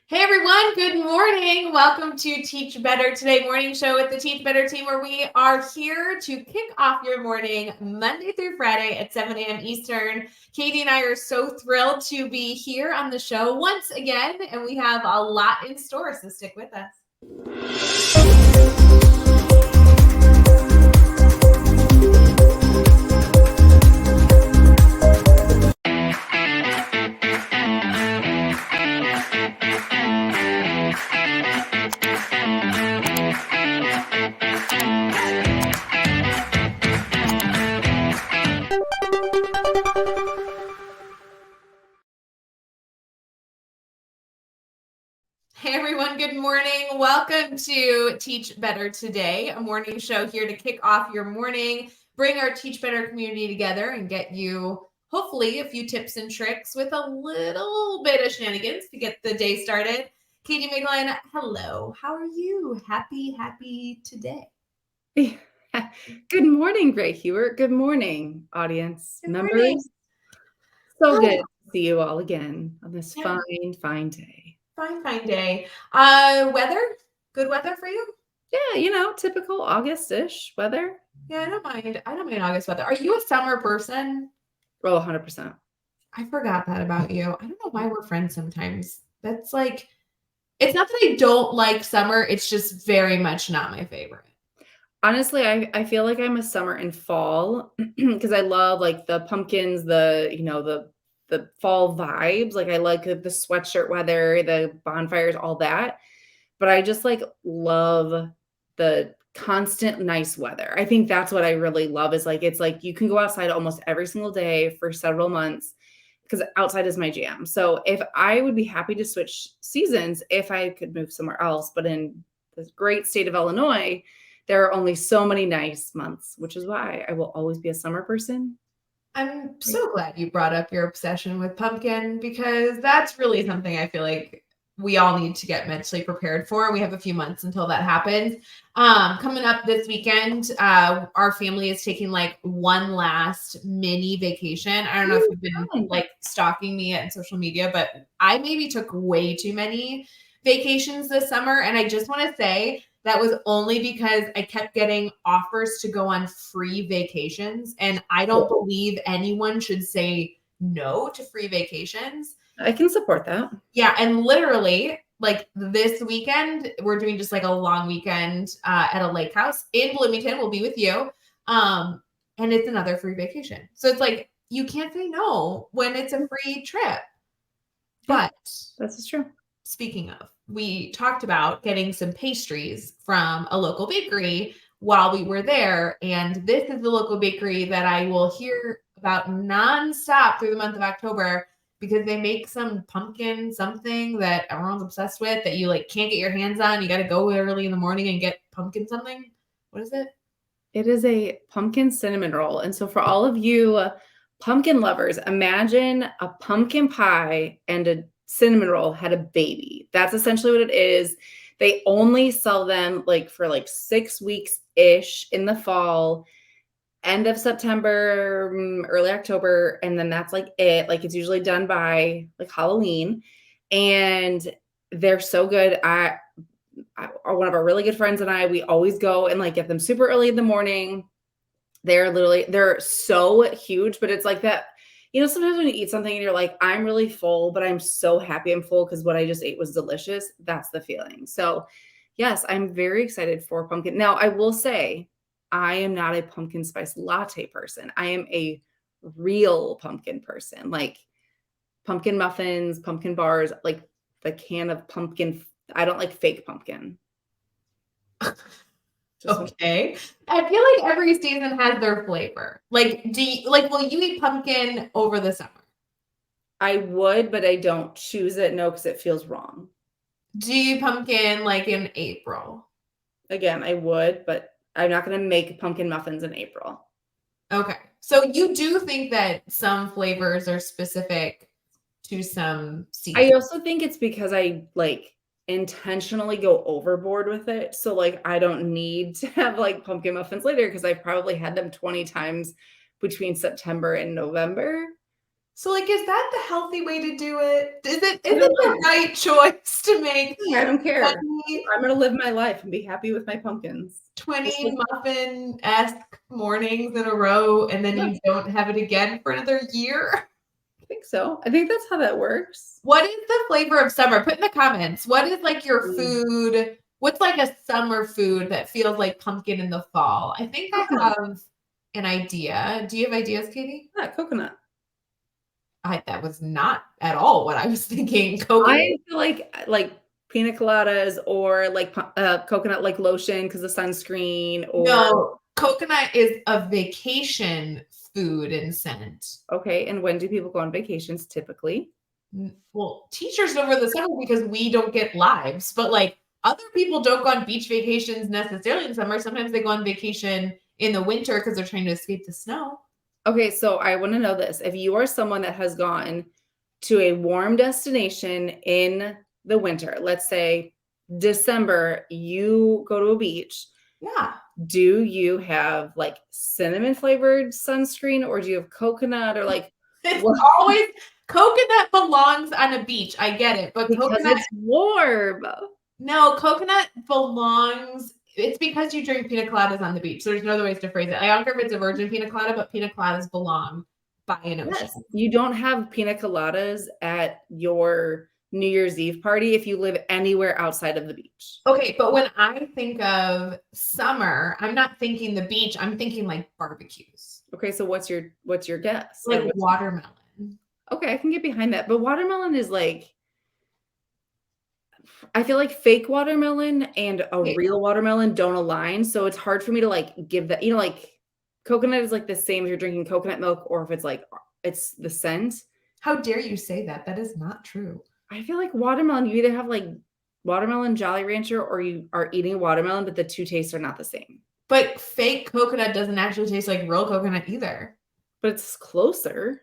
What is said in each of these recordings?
Hey everyone, good morning. Welcome to Teach Better Today morning show with the Teach Better team, where we are here to kick off your morning Monday through Friday at 7 a.m. Eastern. Katie and I are so thrilled to be here on the show once again, and we have a lot in store, so stick with us. Hey everyone, good morning. Welcome to Teach Better Today, a morning show here to kick off your morning, bring our Teach Better community together and get you hopefully a few tips and tricks with a little bit of shenanigans to get the day started. Katie McGlynn, hello. How are you? Happy today. Good morning, Gray Hewert. Good morning, audience members. Morning. So good to see you all again on this fine day. Fine day. Weather? Good weather for you? Yeah, typical August-ish weather. Yeah, I don't mind August weather. Are you a summer person? Oh, 100%. I forgot that about you. I don't know why we're friends sometimes. That's like, it's not that I don't like summer, it's just very much not my favorite. Honestly, I feel like I'm a summer and fall because I love like the pumpkins, the fall vibes. Like I like the sweatshirt weather, the bonfires, all that. But I just like love the constant nice weather. I think that's what I really love is like it's like you can go outside almost every single day for several months because outside is my jam. So if I would be happy to switch seasons if I could move somewhere else, but in the great state of Illinois, there are only so many nice months, which is why I will always be a summer person. I'm so glad you brought up your obsession with pumpkin because that's really something I feel like we all need to get mentally prepared for. We have a few months until that happens. Coming up this weekend, our family is taking like one last mini vacation. I don't know if you've been like stalking me on social media, but I maybe took way too many vacations this summer. And I just want to say that was only because I kept getting offers to go on free vacations. And I don't believe anyone should say no to free vacations. I can support that. Yeah. And literally, like this weekend, we're doing just like a long weekend at a lake house in Bloomington. We'll be with you. And it's another free vacation. So it's like, you can't say no when it's a free trip. But that's true. Speaking of, we talked about getting some pastries from a local bakery while we were there. And this is the local bakery that I will hear about nonstop through the month of October because they make some pumpkin something that everyone's obsessed with that you like can't get your hands on. You got to go early in the morning and get pumpkin something. What is it? It is a pumpkin cinnamon roll. And so for all of you pumpkin lovers, imagine a pumpkin pie and a cinnamon roll had a baby. That's essentially what it is. They only sell them like for like 6 weeks-ish in the fall, end of September, early October, and then that's like it. Like it's usually done by like Halloween, and they're so good. One of our really good friends and I, we always go and like get them super early in the morning. They're so huge, but it's like that, sometimes when you eat something and you're like, I'm really full, but I'm so happy I'm full because what I just ate was delicious. That's the feeling. So yes, I'm very excited for pumpkin. Now I will say I am not a pumpkin spice latte person. I am a real pumpkin person, like pumpkin muffins, pumpkin bars, like the can of pumpkin. I don't like fake pumpkin. Okay. I feel like every season has their flavor. Like, will you eat pumpkin over the summer? I would, but I don't choose it. No, because it feels wrong. Do you pumpkin like in April? Again, I would, but I'm not going to make pumpkin muffins in April. Okay. So you do think that some flavors are specific to some seasons? I also think it's because I like intentionally go overboard with it. So like I don't need to have like pumpkin muffins later because I've probably had them 20 times between September and November. So, like, is that the healthy way to do it? Is it I don't the right choice to make I don't care. 20, I'm gonna live my life and be happy with my pumpkins. 20 muffin-esque mornings in a row, and then Yeah. you don't have it again for another year? I think so. I think that's how that works. What is the flavor of summer? Put in the comments. What is like your Mm. food? What's like a summer food that feels like pumpkin in the fall? I think I Coconut. have an idea. Do you have ideas, Katie? Yeah, coconut. That was not at all what I was thinking. Coconut. I feel like pina coladas or like coconut like lotion because of sunscreen or No, coconut is a vacation food and scent. okay. And when do people go on vacations typically? Well, teachers over the summer because we don't get lives, but like other people don't go on beach vacations necessarily in summer. Sometimes they go on vacation in the winter because they're trying to escape the snow. Okay, so I want to know this. If you are someone that has gone to a warm destination in the winter, let's say December, you go to a beach, Yeah. do you have like cinnamon flavored sunscreen or do you have coconut or like It's what? always coconut belongs on a beach. I get it, but Because coconut it's warm. no, coconut belongs. It's because you drink pina coladas on the beach. So there's no other ways to phrase it. I don't care if it's a virgin pina colada, but pina coladas belong by an ocean. Yes, you don't have pina coladas at your New Year's Eve party if you live anywhere outside of the beach. Okay, but when I think of summer, I'm not thinking the beach. I'm thinking like barbecues, Okay, so what's your guess? like watermelon. Okay, I can get behind that. But watermelon is like, I feel like fake watermelon and a Okay. real watermelon don't align. So it's hard for me to like give that, like coconut is like the same if you're drinking coconut milk or if it's like, it's the scent. How dare you say that? That is not true. I feel like watermelon, you either have like watermelon Jolly Rancher or you are eating watermelon, but the two tastes are not the same. But fake coconut doesn't actually taste like real coconut either. But it's closer.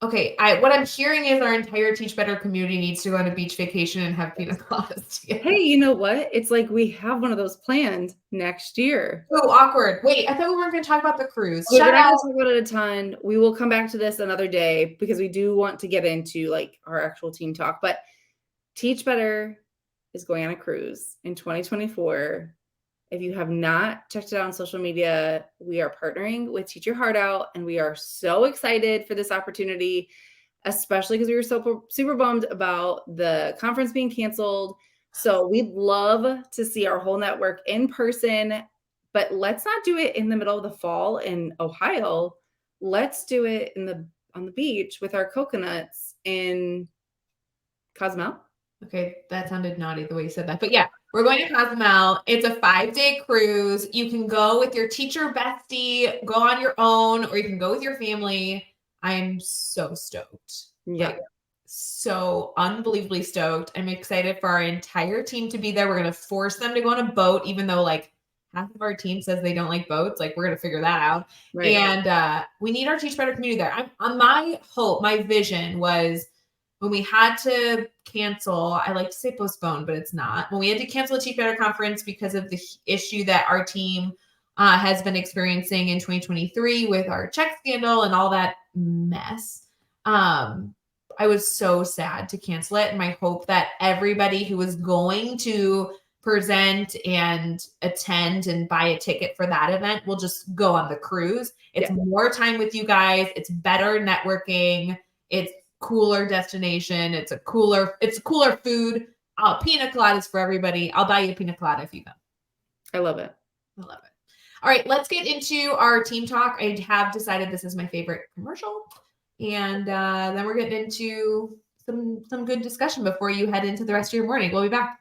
Okay, what I'm hearing is our entire Teach Better community needs to go on a beach vacation and have pina coladas together. Hey, you know what? It's like we have one of those planned next year. Oh, awkward. Wait, I thought we weren't going to talk about the cruise. We're Shout not out. going to talk about it a ton. We will come back to this another day because we do want to get into like our actual team talk. But Teach Better is going on a cruise in 2024. If you have not checked it out on social media, we are partnering with Teach Your Heart Out, and we are so excited for this opportunity, especially because we were so super bummed about the conference being canceled. So we'd love to see our whole network in person, but let's not do it in the middle of the fall in Ohio. Let's do it on the beach with our coconuts in Cozumel. Okay, that sounded naughty the way you said that. But yeah, we're going to Cozumel. It's a 5-day cruise. You can go with your teacher bestie, go on your own, or you can go with your family. I'm so stoked. Yeah. Like, so unbelievably stoked. I'm excited for our entire team to be there. We're going to force them to go on a boat, even though like half of our team says they don't like boats. Like we're going to figure that out. Right. And we need our Teach Better community there. My hope, my vision was when we had to cancel, I like to say postpone, but it's not. When we had to cancel the Teach Better conference because of the issue that our team has been experiencing in 2023 with our check scandal and all that mess. I was so sad to cancel it. And my hope that everybody who was going to present and attend and buy a ticket for that event will just go on the cruise. It's more time with you guys. It's better networking. It's cooler destination. It's cooler food. Pina coladas for everybody. I'll buy you a pina colada if you go. I love it. I love it. All right, let's get into our team talk. I have decided this is my favorite commercial. And then we're getting into some good discussion before you head into the rest of your morning. We'll be back.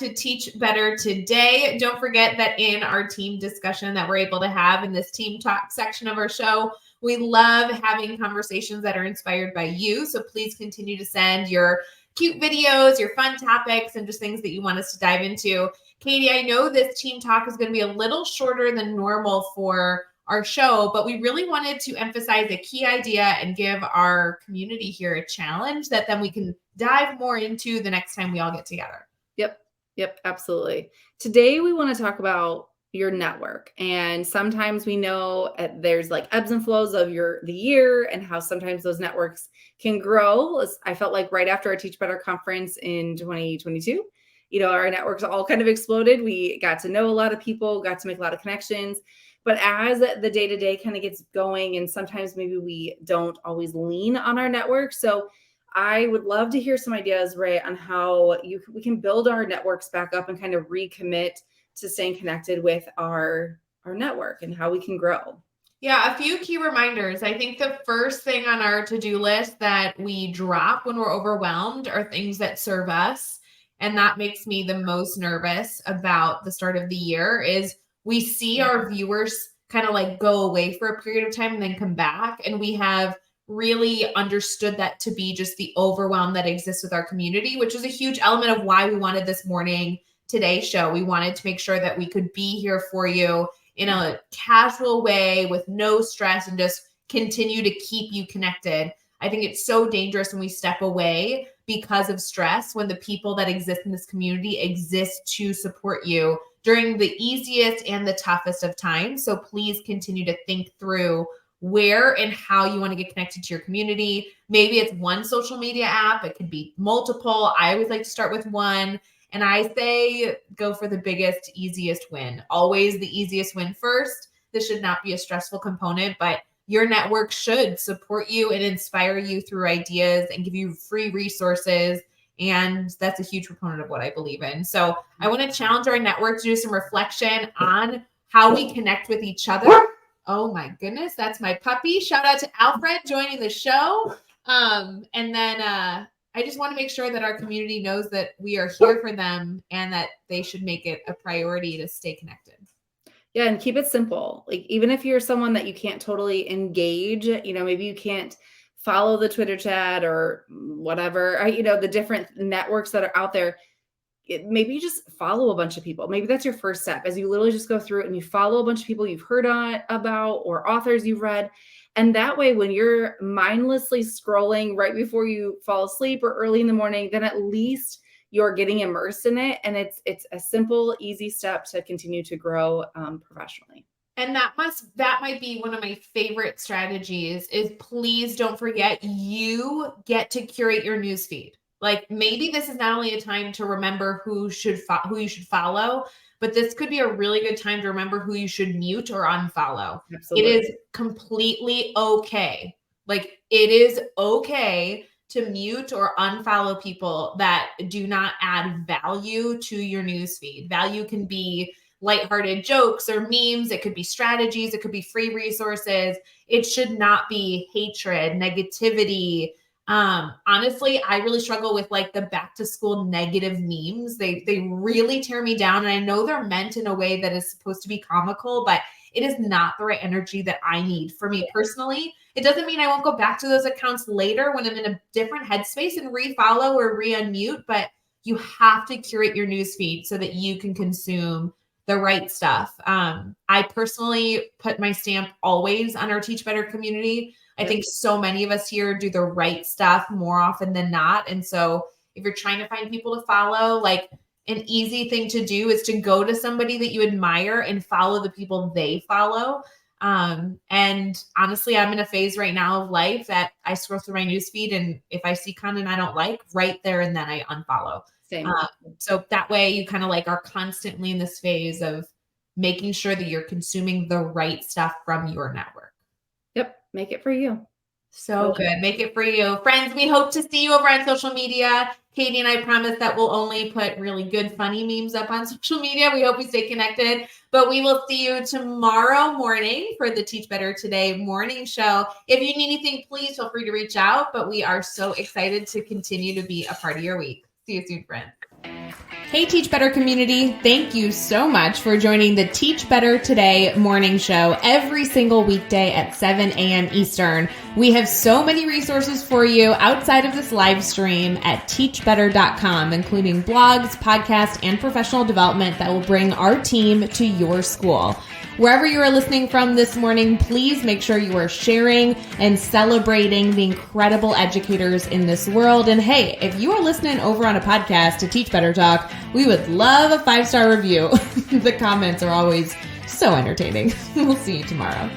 to Teach Better Today. Don't forget that in our team discussion that we're able to have in this team talk section of our show, we love having conversations that are inspired by you. So please continue to send your cute videos, your fun topics, and just things that you want us to dive into. Katie, I know this team talk is going to be a little shorter than normal for our show, but we really wanted to emphasize a key idea and give our community here a challenge that then we can dive more into the next time we all get together. Yep, absolutely. Today we want to talk about your network. And sometimes we know there's like ebbs and flows of the year and how sometimes those networks can grow. I felt like right after our Teach Better conference in 2022, our networks all kind of exploded. We got to know a lot of people, got to make a lot of connections. But as the day-to-day kind of gets going, and sometimes maybe we don't always lean on our network. So I would love to hear some ideas, Ray, on how we can build our networks back up and kind of recommit to staying connected with our network and how we can grow. Yeah, a few key reminders. I think the first thing on our to-do list that we drop when we're overwhelmed are things that serve us. And that makes me the most nervous about the start of the year is we see our viewers kind of like go away for a period of time and then come back. And we have really understood that to be just the overwhelm that exists with our community, which is a huge element of why we wanted this morning Today show. We wanted to make sure that we could be here for you in a casual way with no stress and just continue to keep you connected. I think it's so dangerous when we step away because of stress, when the people that exist in this community exist to support you during the easiest and the toughest of times. So please continue to think through where and how you want to get connected to your community. Maybe it's one social media app. It could be multiple. I always like to start with one. And I say go for the biggest, easiest win. Always the easiest win first. This should not be a stressful component, but your network should support you and inspire you through ideas and give you free resources. And that's a huge proponent of what I believe in. So I want to challenge our network to do some reflection on how we connect with each other. Oh my goodness, that's my puppy. Shout out to Alfred joining the show. And then I just want to make sure that our community knows that we are here for them and that they should make it a priority to stay connected. Yeah, and keep it simple. Like even if you're someone that you can't totally engage, maybe you can't follow the Twitter chat or whatever, the different networks that are out there. Maybe you just follow a bunch of people. Maybe that's your first step as you literally just go through it and you follow a bunch of people you've heard about or authors you've read. And that way, when you're mindlessly scrolling right before you fall asleep or early in the morning, then at least you're getting immersed in it. And it's a simple, easy step to continue to grow professionally. And that might be one of my favorite strategies is please don't forget you get to curate your newsfeed. Like maybe this is not only a time to remember who you should follow, but this could be a really good time to remember who you should mute or unfollow. Absolutely. It is completely okay. Like it is okay to mute or unfollow people that do not add value to your newsfeed. Value can be lighthearted jokes or memes. It could be strategies. It could be free resources. It should not be hatred, negativity. Honestly, I really struggle with like the back to school negative memes. They really tear me down. And I know they're meant in a way that is supposed to be comical, but it is not the right energy that I need for me personally. It doesn't mean I won't go back to those accounts later when I'm in a different headspace and refollow or re-unmute, but you have to curate your newsfeed so that you can consume the right stuff. I personally put my stamp always on our Teach Better community. I think so many of us here do the right stuff more often than not. And so if you're trying to find people to follow, like an easy thing to do is to go to somebody that you admire and follow the people they follow. And honestly, I'm in a phase right now of life that I scroll through my newsfeed, and if I see content I don't like, right there and then I unfollow. Same. So that way you kind of like are constantly in this phase of making sure that you're consuming the right stuff from your network. Yep. Make it for you. So good. Make it for you. Friends, we hope to see you over on social media. Katie and I promise that we'll only put really good, funny memes up on social media. We hope we stay connected, but we will see you tomorrow morning for the Teach Better Today morning show. If you need anything, please feel free to reach out, but we are so excited to continue to be a part of your week. See you soon, friends. Hey, Teach Better community. Thank you so much for joining the Teach Better Today morning show every single weekday at 7 a.m. Eastern. We have so many resources for you outside of this live stream at teachbetter.com, including blogs, podcasts, and professional development that will bring our team to your school. Wherever you are listening from this morning, please make sure you are sharing and celebrating the incredible educators in this world. And hey, if you are listening over on a podcast to Teach Better Talk, we would love a 5-star review. The comments are always so entertaining. We'll see you tomorrow.